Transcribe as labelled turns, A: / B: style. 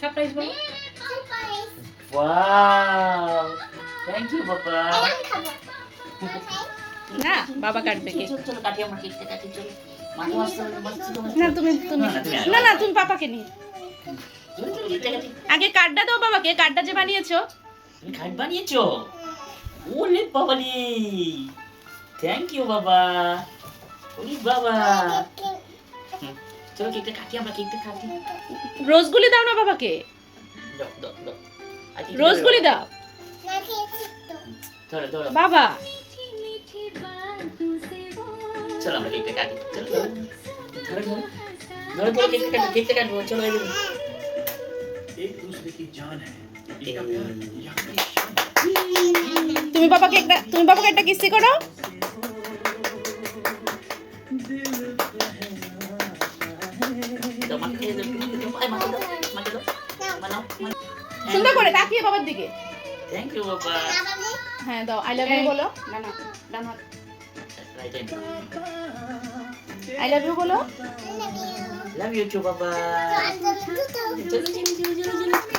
A: Surprise বলো।
B: Wow thank you বাবা।
A: না বাবা কাটবে কেক।
B: চলো চলো কাটি, আমরা কেকটা কাটি, চলো। মাকে আসতে হবে,
A: না তুমি না না তুমি পাপাকে নিয়ে
B: চলো চলো কেকটা কাটি।
A: আগে কার্ডটা দাও বাবাকে, কার্ডটা যে বানিয়েছো।
B: তুমি খাট বানিয়েছো? ওলে বাবালি, থ্যাংক ইউ বাবা। ওলে বাবা, চলো কেকটা কাটি, আমরা কেকটা কাটি।
A: রোজগুলি দাও না বাবাকে,
B: দাও দাও দাও।
A: রোজগুলি দাও
B: ধরো ধরো।
A: বাবা।
B: চলো আমরা কেকটা কাটি, চলো ধরো ধরো ধরো ধরো ধরো কেকটা কাটি, কেকটা কাটবো, চলো এই দেখো।
C: एक दूसरे की जान है, इनका प्यार यहाँ की शान है।
A: তুমি বাবাকে একটা কিস্তি করো।
B: দাও মাকে দাও, দাও আয় মাকে দাও, মাকে দাও, বানাও।
A: সুন্দর করে তাকিয়ে বাবার দিকে।
B: থ্যাংক ইউ বাবা।
A: হ্যাঁ দাও, আই লাভ ইউ বলো। না না ডান হাত,
B: right hand.
A: I love you বলো।
B: লাভ ইউ টু বাবা। চলো চলো চলো চলো চলো।